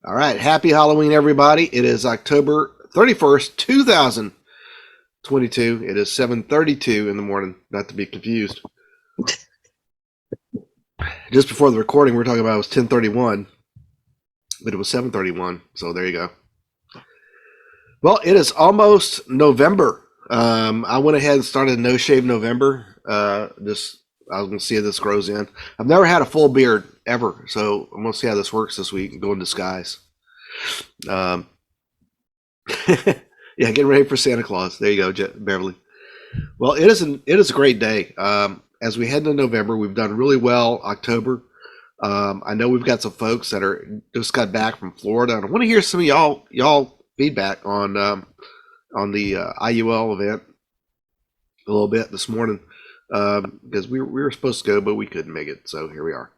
All right. Happy Halloween, everybody. It is October 31st, 2022. It is 7:32 in the morning, not to be confused. Just before the recording, we were talking about it was 10:31, but it was 7:31. So there you go. Well, it is almost November. I went ahead and started No Shave November. I was going to see how this grows in. I've never had a full beard ever, so I'm going to see how this works this week and go in disguise. Um, yeah, getting ready for Santa Claus. There you go, Beverly. Well, it is a great day. As we head into November, we've done really well. October. I know we've got some folks that are just got back from Florida, and I want to hear some of y'all feedback on the IUL event a little bit this morning, because we were supposed to go, but we couldn't make it, so here we are.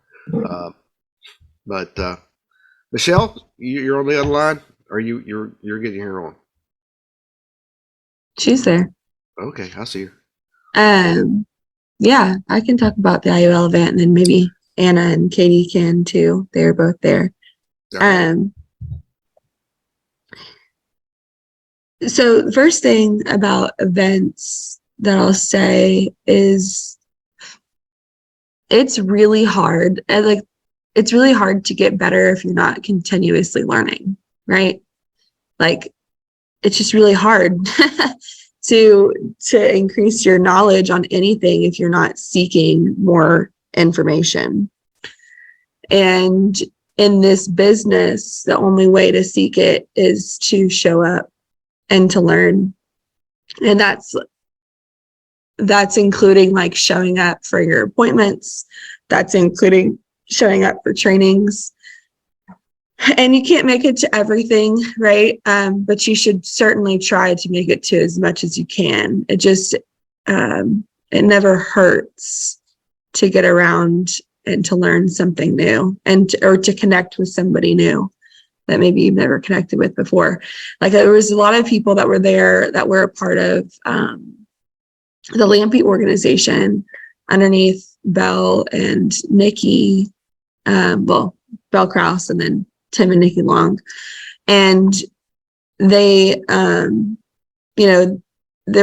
But Michelle, you're on the other line, or you're getting here on? She's there. Okay, I see her. Yeah, I can talk about the IUL event, and then maybe Anna and Katie can too. They're both there. Right. So the first thing about events that I'll say is it's really hard. It's really hard to get better if you're not continuously learning, right? Like, it's just really hard to increase your knowledge on anything if you're not seeking more information. And in this business, the only way to seek it is to show up and to learn. And that's including like showing up for your appointments. That's including showing up for trainings. And you can't make it to everything, right? But you should certainly try to make it to as much as you can. It just, it never hurts to get around and to learn something new or to connect with somebody new that maybe you've never connected with before. Like, there was a lot of people that were there that were a part of the Lampy organization underneath Belle and Nikki, Belle Krause, and then Tim and Nikki Long. And they, there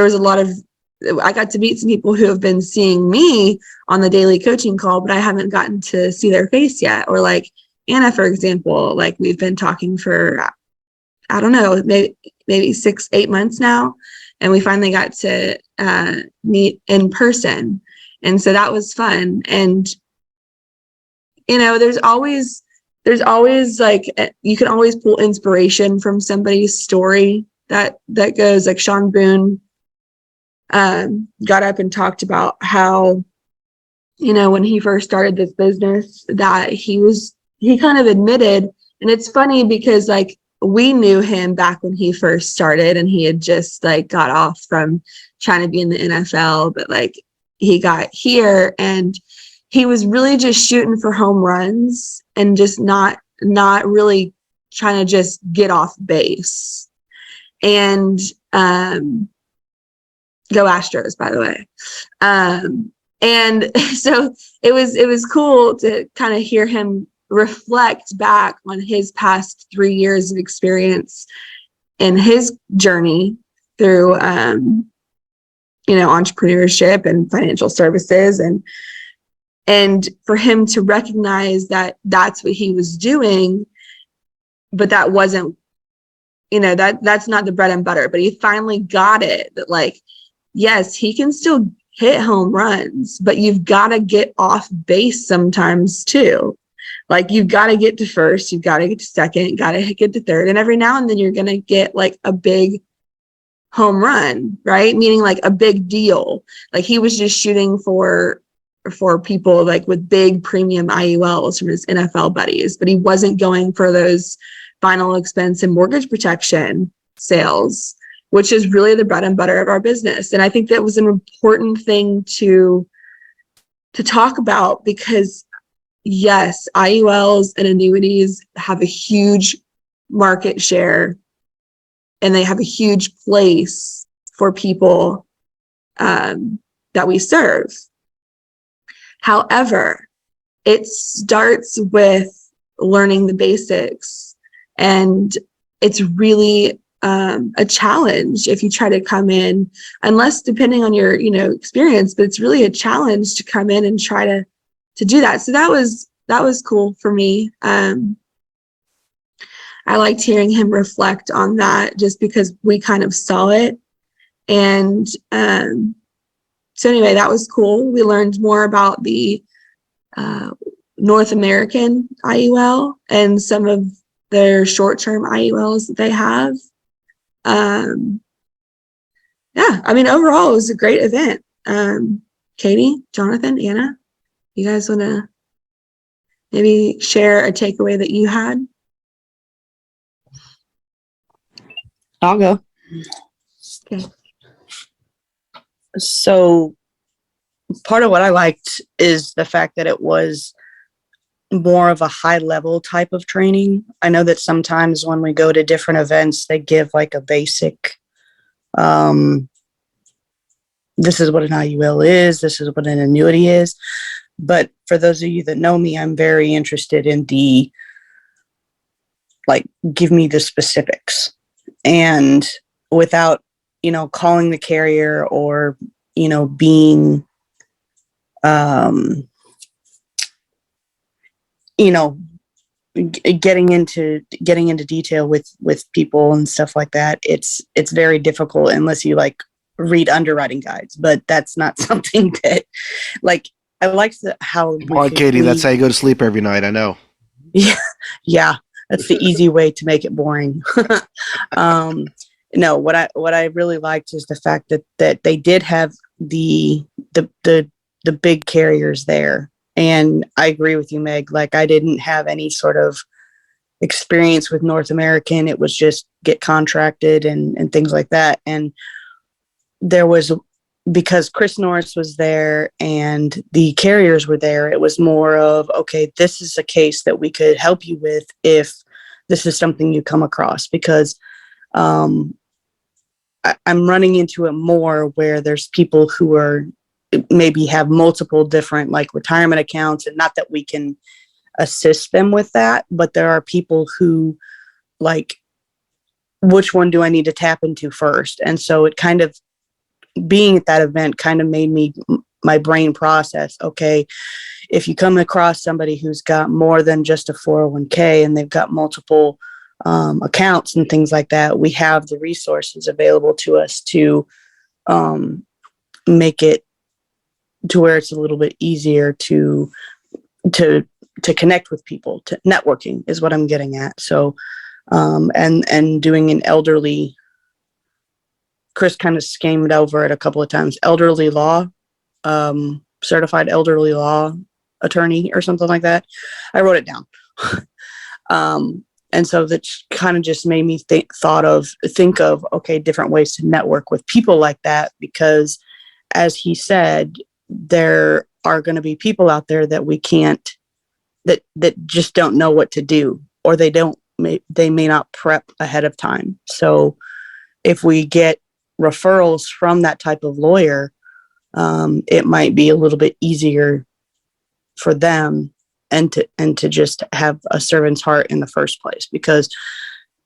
was a lot of, I got to meet some people who have been seeing me on the daily coaching call, but I haven't gotten to see their face yet. Or like Anna, for example, like we've been talking for, I don't know, maybe 6-8 months now. And we finally got to meet in person. And so that was fun. And, there's always like, you can always pull inspiration from somebody's story that goes, like Sean Boone got up and talked about how, when he first started this business, that he kind of admitted, and it's funny because like we knew him back when he first started, and he had just like got off from trying to be in the NFL, but like he got here and he was really just shooting for home runs and just not really trying to just get off base. And go Astros, by the way. And so it was cool to kind of hear him reflect back on his past 3 years of experience and his journey through entrepreneurship and financial services, and for him to recognize that that's what he was doing, but that wasn't, that's not the bread and butter. But he finally got it, that like, yes, he can still hit home runs, but you've got to get off base sometimes too. Like, you've got to get to first, you've got to get to second, got to get to third. And every now and then you're going to get like a big home run, right? Meaning like a big deal. Like, he was just shooting for people like with big premium IULs from his NFL buddies, but he wasn't going for those final expense and mortgage protection sales, which is really the bread and butter of our business. And I think that was an important thing to talk about, because yes, IULs and annuities have a huge market share and they have a huge place for people that we serve. However, it starts with learning the basics, and it's really a challenge if you try to come in, unless depending on your experience, but it's really a challenge to come in and try to do that. So that was cool for me. I liked hearing him reflect on that just because we kind of saw it. And so anyway, that was cool. We learned more about the North American IUL and some of their short-term IULs that they have. Yeah, I mean, overall, it was a great event. Katie, Jonathan, Anna, you guys want to maybe share a takeaway that you had? I'll go. Okay. So part of what I liked is the fact that it was more of a high level type of training. I know that sometimes when we go to different events, they give like a basic, this is what an IUL is, this is what an annuity is. But for those of you that know me, I'm very interested in the, like, give me the specifics. And without, calling the carrier or, being, getting into detail with people and stuff like that, it's very difficult unless you like read underwriting guides. But that's not something that, like, I like how Come on, Katie, that's how you go to sleep every night. I know. Yeah, that's the easy way to make it boring. No, what I really liked is the fact that they did have the big carriers there. And I agree with you, Meg. Like, I didn't have any sort of experience with North American. It was just get contracted and things like that. And there was, because Chris Norris was there and the carriers were there, it was more of, okay, this is a case that we could help you with if this is something you come across. Because I'm running into it more where there's people who are maybe have multiple different like retirement accounts, and not that we can assist them with that, but there are people who like, which one do I need to tap into first? And so it kind of, being at that event kind of made my brain process, okay, if you come across somebody who's got more than just a 401k and they've got multiple accounts and things like that, we have the resources available to us to make it to where it's a little bit easier to connect with people. To networking is what I'm getting at. So and doing an elderly, Chris kind of skimmed over it a couple of times, elderly law, certified elderly law attorney or something like that. I wrote it down. And so that kind of just made me think of, okay, different ways to network with people like that, because as he said, there are going to be people out there that we can't, that just don't know what to do, or they may not prep ahead of time. So if we get referrals from that type of lawyer, it might be a little bit easier for them and to just have a servant's heart in the first place, because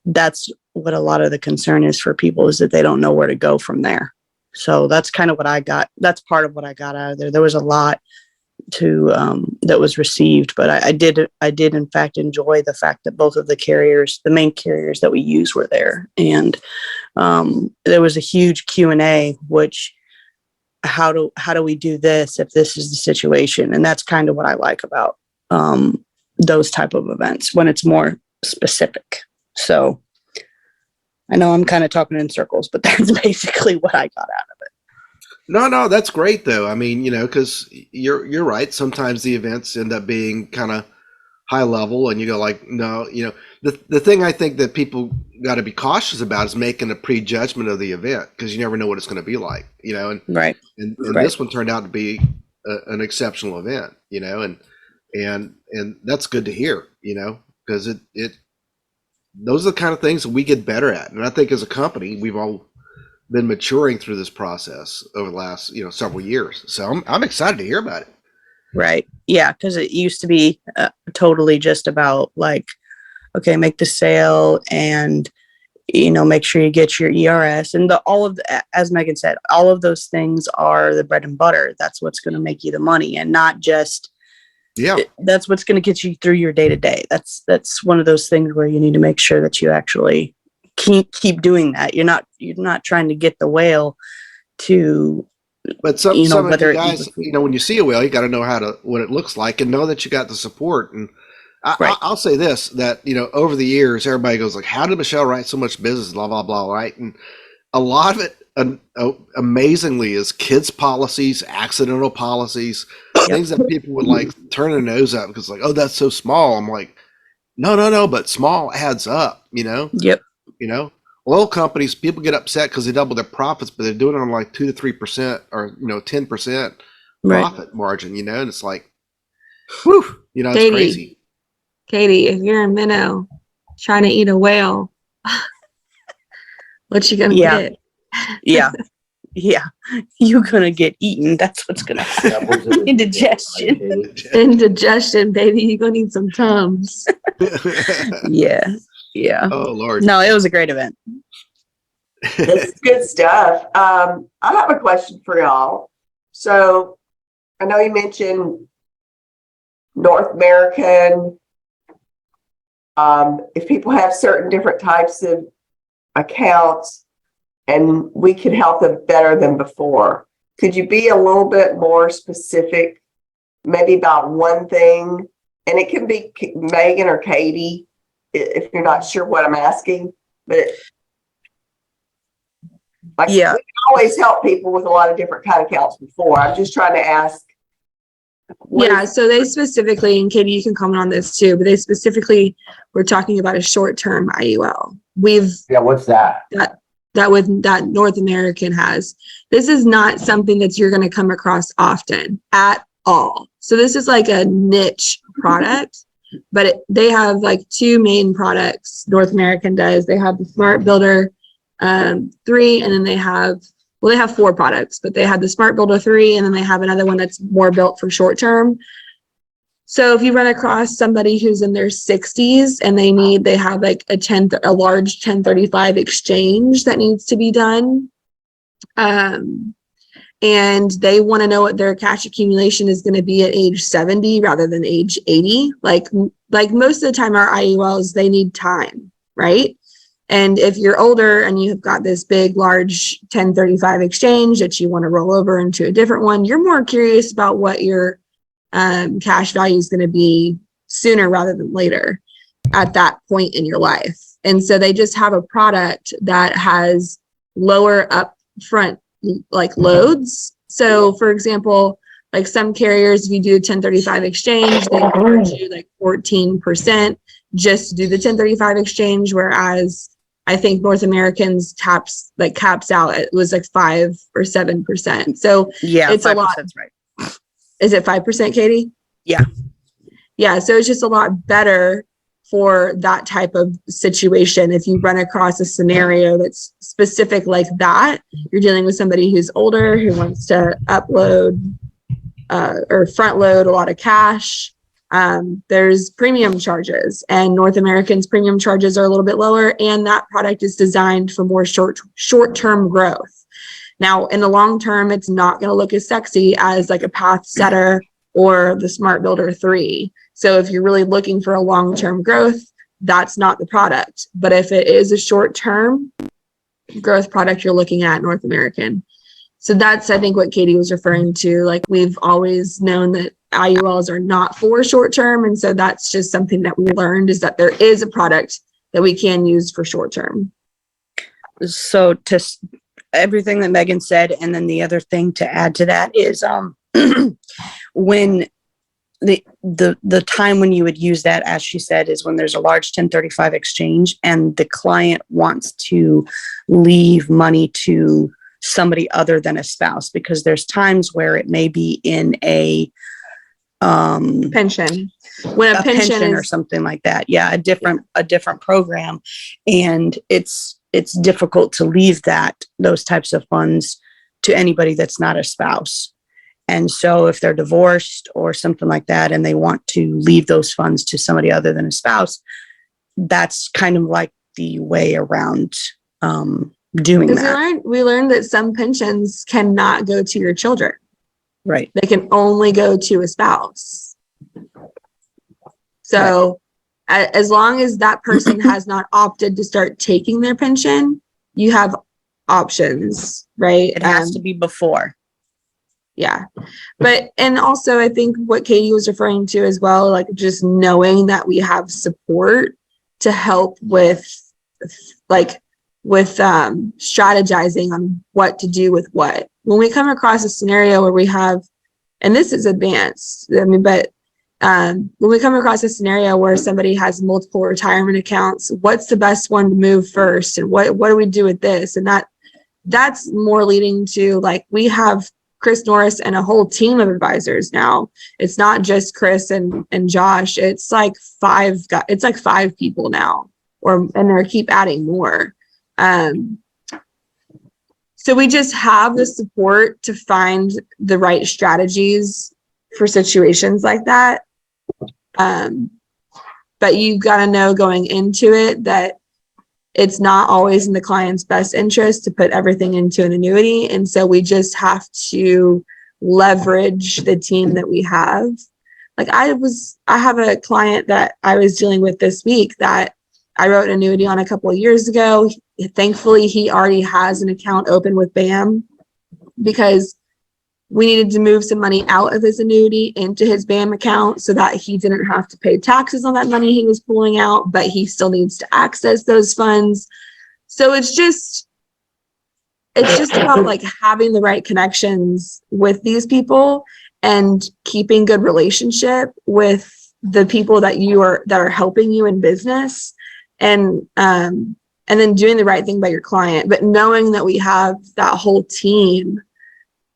that's what a lot of the concern is for people, is that they don't know where to go from there. So that's kind of what I got. That's part of what I got out of there. There was a lot to that was received, but I did in fact enjoy the fact that both of the carriers, the main carriers that we use, were there. And there was a huge Q&A, which how do we do this if this is the situation? And that's kind of what I like about those type of events, when it's more specific. So I know I'm kind of talking in circles, but that's basically what I got out of it. No, that's great though. I mean, because you're right. Sometimes the events end up being kind of high level, and you go like, no, the thing I think that people got to be cautious about is making a prejudgment of the event, because you never know what it's going to be like, and Right. And Right. This one turned out to be an exceptional event, and that's good to hear, because it those are the kind of things that we get better at. And I think as a company, we've all been maturing through this process over the last, several years. So I'm excited to hear about it. Right. Yeah. Because it used to be totally just about like, okay, make the sale and, make sure you get your ERS and as Megan said, all of those things are the bread and butter. That's what's going to make you the money and not just, Yeah. that's what's going to get you through your day to day. That's one of those things where you need to make sure that you actually keep doing that. You're not trying to get the whale to, But some of you whether guys, when you see a whale, you got to know what it looks like and know that you got the support. And Right. I'll say this, that, over the years, everybody goes like, how did Michelle write so much business, blah, blah, blah, right? And a lot of it, amazingly, is kids' policies, accidental policies, things that people would like turn their nose at because like, oh, that's so small. I'm like, no, but small adds up, Yep. Oil companies, people get upset because they double their profits, but they're doing it on like 2 to 3% or 10% profit margin, and it's like, whew, it's crazy. Katie, if you're in Minnow trying to eat a whale, what you gonna get? Yeah. Yeah. You're gonna get eaten. That's what's gonna happen. Indigestion. Indigestion, baby. You're gonna need some Tums. Yeah. Yeah. Oh Lord. No, it was a great event. This is good stuff. I have a question for y'all. So I know you mentioned North American. If people have certain different types of accounts and we could help them better than before, could you be a little bit more specific, maybe about one thing? And it can be Megan or Katie, if you're not sure what I'm asking, but we can always help people with a lot of different kind of accounts before. I'm just trying to ask. So they specifically, and Katie, you can comment on this too, but they specifically were talking about a short-term IUL. What's that? That North American has. This is not something that you're going to come across often at all. So this is like a niche product, but they have like two main products. North American does. They have the Smart Builder 3, and then they have 4 products, but they have the Smart Builder 3, and then they have another one that's more built for short term. So if you run across somebody who's in their 60s and they have like a large 1035 exchange that needs to be done, and they want to know what their cash accumulation is going to be at age 70 rather than age 80. Like most of the time, our IULs, they need time, right? And if you're older and you have got this big, large 1035 exchange that you want to roll over into a different one, you're more curious about what your cash value is going to be sooner rather than later at that point in your life. And so they just have a product that has lower upfront like loads. So for example, like some carriers, if you do a 1035 exchange, they charge you like 14% just to do the 1035 exchange, whereas I think North Americans caps out, it was like 5 or 7%. So it's a lot. That's right. Is it 5%, Katie? Yeah. Yeah. So it's just a lot better for that type of situation. If you run across a scenario that's specific like that, you're dealing with somebody who's older, who wants to upload or front load a lot of cash. There's premium charges, and North American's premium charges are a little bit lower, and that product is designed for more short-term growth. Now, in the long term, it's not going to look as sexy as like a Path Setter or the Smart Builder 3. So if you're really looking for a long-term growth, that's not the product. But if it is a short-term growth product, you're looking at North American. So that's, I think, what Katie was referring to. Like, we've always known that IULs are not for short-term. And so that's just something that we learned, is that there is a product that we can use for short-term. So to everything that Megan said, and then the other thing to add to that is when the time when you would use that, as she said, is when there's a large 1035 exchange and the client wants to leave money to somebody other than a spouse, because there's times where it may be in a pension, when a pension or something like that. Yeah, a different program, and it's difficult to leave those types of funds to anybody that's not a spouse. And so if they're divorced or something like that, and they want to leave those funds to somebody other than a spouse, that's kind of like the way around doing Because that. we learned that some pensions cannot go to your children. Right. They can only go to a spouse. So as long as that person has not opted to start taking their pension, you have options, right? It has to be before. Yeah. But, and also I think what Katie was referring to as well, like just knowing that we have support to help with strategizing on what to do with what. When we come across a scenario where we have, and this is advanced, I mean, but when we come across a scenario where somebody has multiple retirement accounts, what's the best one to move first? And what do we do with this? And that's more leading to, like, we have Chris Norris and a whole team of advisors now. It's not just Chris and Josh. It's like five people now, and they keep adding more. So we just have the support to find the right strategies for situations like that. But you've got to know going into it that it's not always in the client's best interest to put everything into an annuity. And so we just have to leverage the team that we have. Like I have a client that I was dealing with this week that I wrote an annuity on a couple of years ago. Thankfully, he already has an account open with BAM because we needed to move some money out of his annuity into his BAM account so that he didn't have to pay taxes on that money he was pulling out, but he still needs to access those funds. So it's just about like having the right connections with these people and keeping good relationship with the people that are helping you in business, and then doing the right thing by your client, but knowing that we have that whole team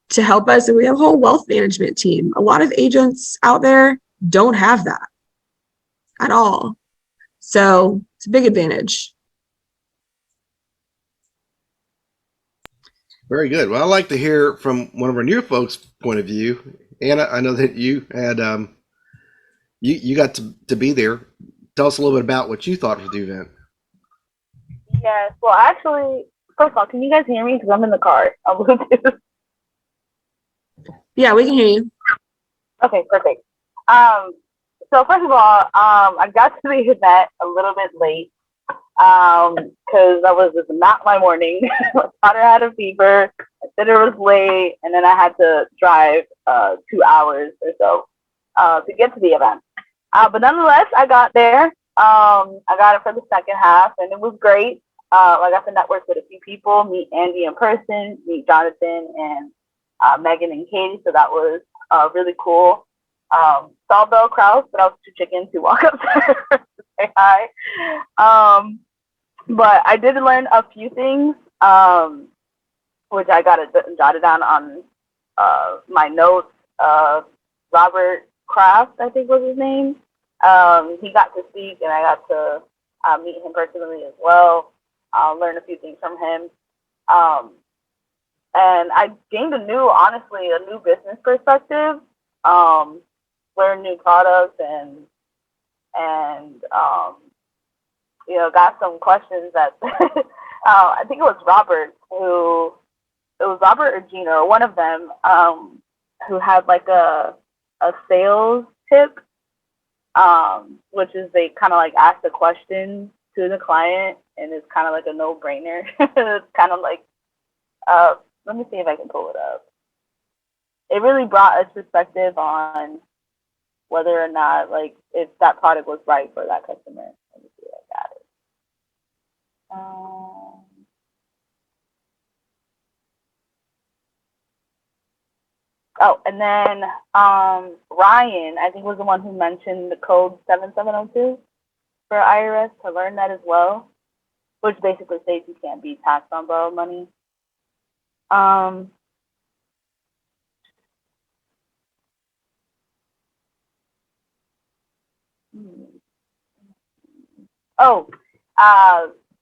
to help us. And we have a whole wealth management team. A lot of agents out there don't have that at all. So it's a big advantage. Very good. Well, I'd like to hear from one of our new folks' point of view. Anna, I know that you had you got to be there. Tell us a little bit about what you thought of the event. Yes. Well, actually, first of all, can you guys hear me? Because I'm in the car on Bluetooth. Yeah, we can hear you. Okay, perfect. So first of all, I got to the event a little bit late because that was just not my morning. My daughter had a fever. I said it was late, and then I had to drive 2 hours or so to get to the event. But nonetheless, I got there. I got it for the second half, and it was great. I got to network with a few people, meet Andy in person, meet Jonathan and Megan and Katie. So that was really cool. Saw Bill Kraus, but I was too chicken to walk up to her to say hi. But I did learn a few things, which I got jotted down on my notes. Robert Kraft, I think was his name. He got to speak, and I got to meet him personally as well. Learn a few things from him. And I gained a new business perspective. Learned new products and got some questions that I think it was Robert or Gina or one of them who had like a sales tip, which is they kind of like ask the question to the client and it's kind of like a no-brainer. It's kind of like let me see if I can pull it up. It really brought us perspective on whether or not, like, if that product was right for that customer. Let me see if I got it. And then Ryan, I think, was the one who mentioned the code 7702 for IRS to learn that as well, which basically states you can't be taxed on borrowed money.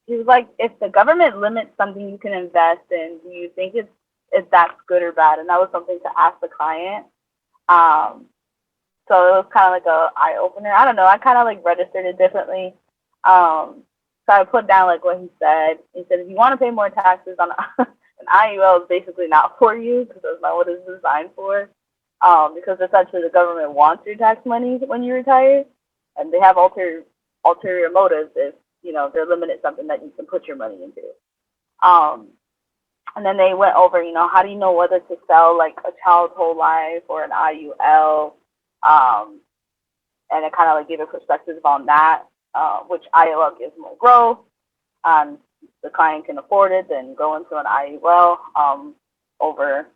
He was like, if the government limits something you can invest in, do you think it's if that's good or bad. And that was something to ask the client. So it was kind of like a eye opener. I don't know. I kind of like registered it differently. So I put down like what he said. He said, if you want to pay more taxes on an IUL, is basically not for you because that's not what it's designed for. Because essentially the government wants your tax money when you retire, and they have ulterior motives if they're limited something that you can put your money into. And then they went over, how do you know whether to sell like a child's whole life or an IUL? And it kind of like gave a perspective on that, which IUL gives more growth. The client can afford it, then go into an IUL over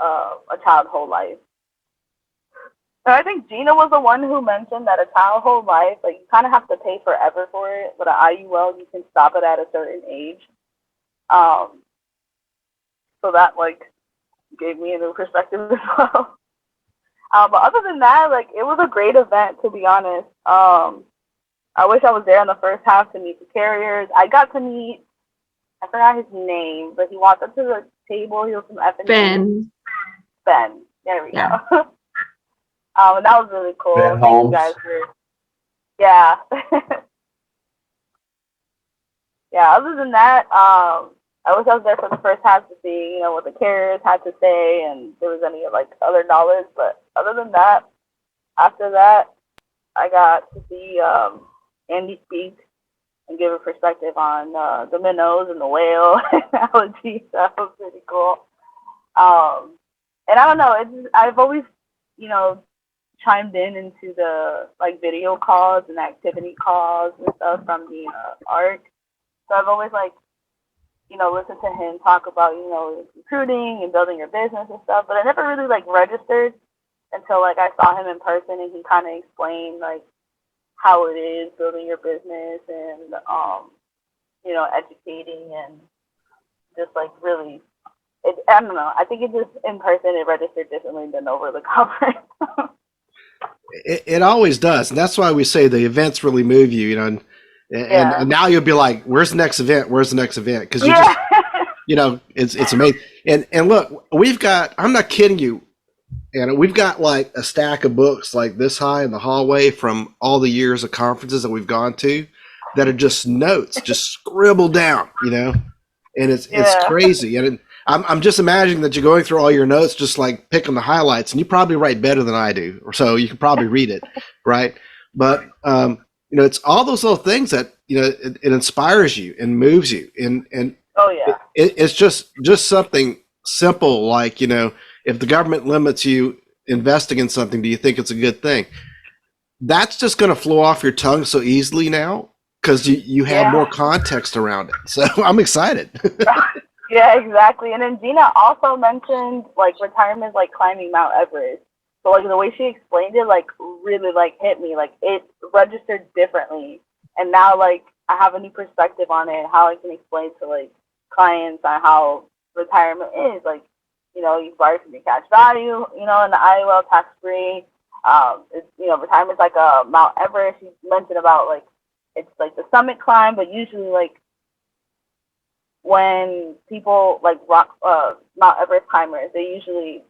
a child whole life. And I think Gina was the one who mentioned that a child whole life, like you kind of have to pay forever for it, but an IUL you can stop it at a certain age. So that like gave me a new perspective as well. But other than that, like it was a great event, to be honest. I wish I was there in the first half to meet the carriers. I got to meet, I forgot his name, but he walked up to the table. He was from F&G. Ben. There we go. And that was really cool. Ben Thank Holmes. you guys for, yeah. Yeah, other than that, I wish I was there for the first half to see, what the carriers had to say and if there was any like other knowledge. But other than that, after that, I got to see Andy speak and give a perspective on the minnows and the whale analogy. That was pretty cool. And I don't know, I've always, chimed into the like video calls and activity calls and stuff from the ARC. So I've always like, listened to him talk about, recruiting and building your business and stuff, but I never really like registered until like I saw him in person and he kind of explained like how it is building your business and, educating and just like really, I don't know. I think it just in person, it registered differently than over the conference. It always does. And that's why we say the events really move you, and now you'll be like, where's the next event? Where's the next event? Because you just, it's amazing. And look, I'm not kidding you. And we've got like a stack of books like this high in the hallway from all the years of conferences that we've gone to that are just notes, just scribbled down, and it's crazy. And I'm just imagining that you're going through all your notes, just like picking the highlights, and you probably write better than I do, or so you can probably read it, right? But it's all those little things that it inspires you and moves you, and oh yeah, it's just something simple like if the government limits you investing in something, do you think it's a good thing? That's just going to flow off your tongue so easily now because you have more context around it. So I'm excited. Yeah, exactly. And then Gina also mentioned like retirement is like climbing Mount Everest. So like the way she explained it, like really like hit me. Like it registered differently, and now like I have a new perspective on it. How I can explain to like clients on how retirement is. Like you borrow from your cash value. And the IUL tax free. Retirement's like a Mount Everest. She mentioned about like it's like the summit climb, but usually like when people like Mount Everest climbers, they usually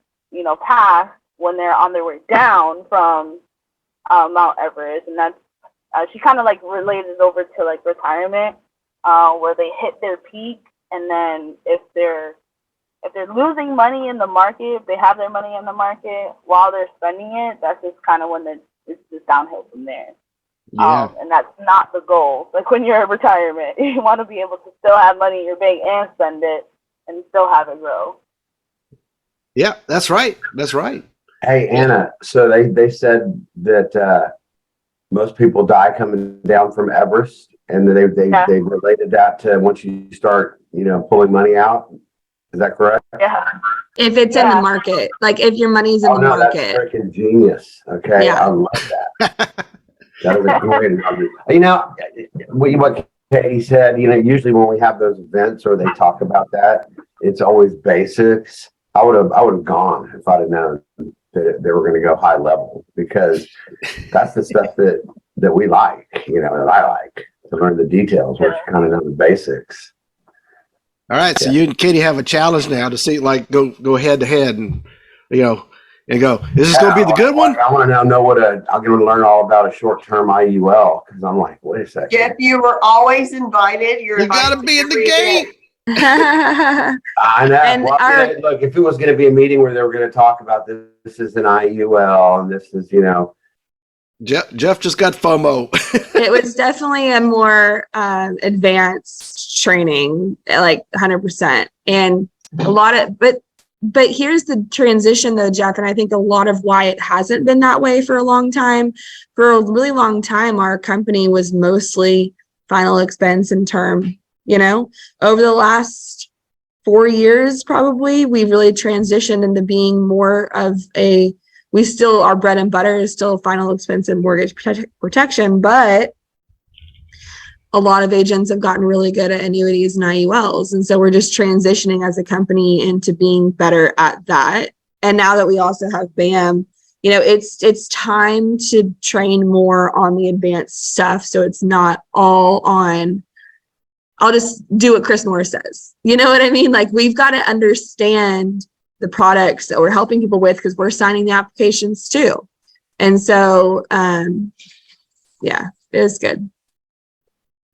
pass when they're on their way down from Mount Everest, and that's she kind of like related over to like retirement, where they hit their peak, and then if they're losing money in the market, if they have their money in the market while they're spending it, that's just kind of when it's just downhill from there. Yeah. And that's not the goal. Like when you're in retirement, you want to be able to still have money in your bank and spend it and still have it grow. Yeah, that's right. That's right. Hey, Anna, so they said that most people die coming down from Everest, and they related that to once you start, pulling money out. Is that correct? Yeah. If it's in the market, like if your money's in the market. That's freaking genius. Okay, Yeah. I love that. That is a great analogy. What Katie said, usually when we have those events or they talk about that, it's always basics. I would have gone if I'd have known that they were going to go high level, because that's the stuff that we like, that I like to learn the details, which kind of know the basics. All right, so you and Katie have a challenge now to see, like, go head to head, and and go. Is this going to be the good one? I want to now know I'm going to learn all about a short-term IUL because I'm like, wait a second. Jeff, you were always invited. You're You got invited to be in the every game. event. I know. And Well, look, if it was going to be a meeting where they were going to talk about this is an IUL and this is, Jeff just got FOMO. it was definitely a more advanced training, like 100%. And a lot of, but here's the transition though, Jeff, and I think a lot of why it hasn't been that way for a long time. For a really long time, our company was mostly final expense and term. Over the last 4 years, probably, we've really transitioned into being more of our bread and butter is still final expense and mortgage protection, but a lot of agents have gotten really good at annuities and IULs. And so we're just transitioning as a company into being better at that. And now that we also have BAM, it's time to train more on the advanced stuff. So it's not all on, I'll just do what Chris Morris says. You know what I mean? Like, we've got to understand the products that we're helping people with because we're signing the applications too. And so, yeah, it was good.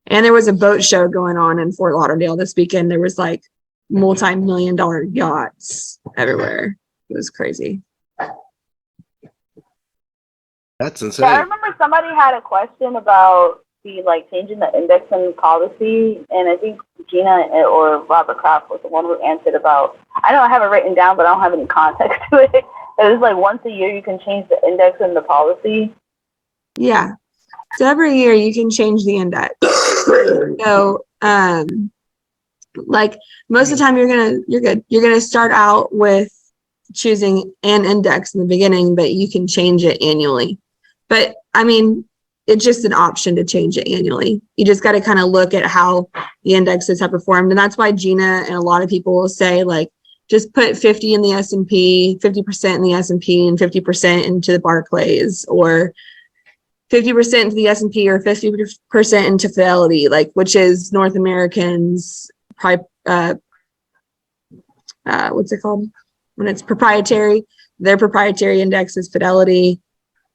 And there was a boat show going on in Fort Lauderdale this weekend. There was like multi-million-dollar yachts everywhere. It was crazy. That's insane. Yeah, I remember somebody had a question about changing the index and policy, and I think Gina or Robert Kraft was the one who answered about. I know I have it written down, but I don't have any context to it. It was like once a year you can change the index and the policy. Yeah. So every year you can change the index. So, like most of the time you're good. You're gonna start out with choosing an index in the beginning, but you can change it annually. But I mean, it's just an option to change it annually. You just got to kind of look at how the indexes have performed, and that's why Gina and a lot of people will say just put 50 in the S&P, 50% in the S&P, and 50% into the Barclays, or 50% into the S&P or 50% into Fidelity, which is North American's what's it called when it's proprietary? Their proprietary index is Fidelity.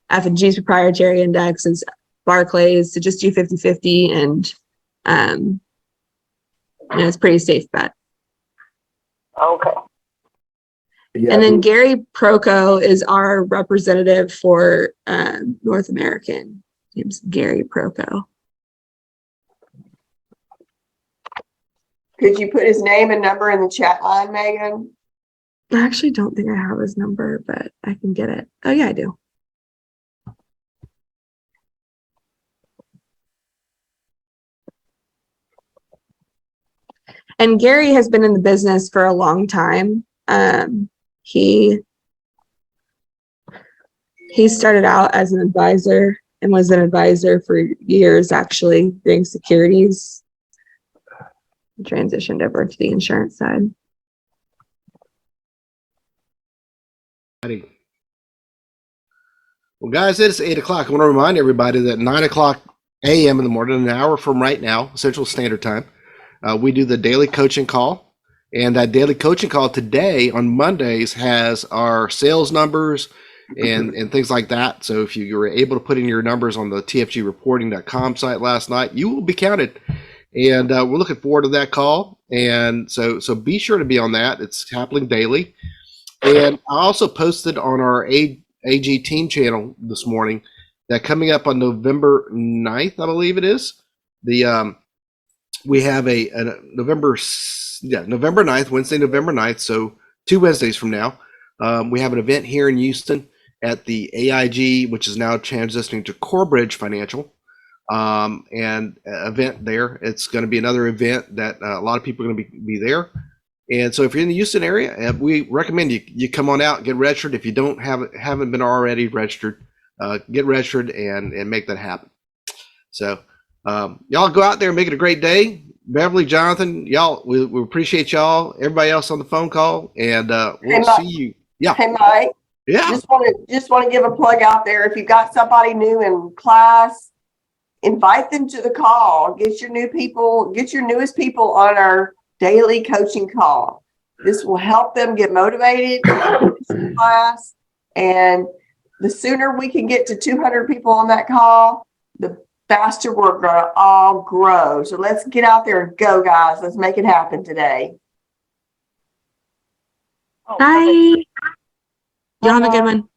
F&G's proprietary index is Barclays. So just do 50-50, and it's a pretty safe bet. Okay. Yeah, And then Gary Proco is our representative for North American. His name's Gary Proco. Could you put his name and number in the chat line, Megan? I actually don't think I have his number, but I can get it. Oh yeah, I do. And Gary has been in the business for a long time. He started out as an advisor and was an advisor for years, actually, doing securities. Transitioned over to the insurance side. Well, guys, it is 8 o'clock. I want to remind everybody that 9 o'clock a.m. in the morning, an hour from right now, Central Standard Time, we do the daily coaching call. And that daily coaching call today on Mondays has our sales numbers and things like that. So if you were able to put in your numbers on the tfgreporting.com site last night, you will be counted. And we're looking forward to that call. And so be sure to be on that. It's happening daily. And I also posted on our AG team channel this morning that coming up on November 9th, I believe it is, we have a November 9th, Wednesday, November 9th. So 2 Wednesdays from now, we have an event here in Houston at the AIG, which is now transitioning to Corebridge Financial, and event there. It's going to be another event that a lot of people are going to be there. And so if you're in the Houston area, we recommend you come on out, get registered. If you haven't been already registered, get registered and make that happen. So y'all go out there and make it a great day. Beverly, Jonathan, y'all, we appreciate y'all. Everybody else on the phone call, and we'll see you. Yeah. Hey, Mike. Yeah. Just want to give a plug out there. If you've got somebody new in class, invite them to the call. Get your newest people on our daily coaching call. This will help them get motivated in this class. And the sooner we can get to 200 people on that call, the faster we're going to all grow. So let's get out there and go, guys. Let's make it happen today. Oh, Bye. perfect. Y'all have a good one.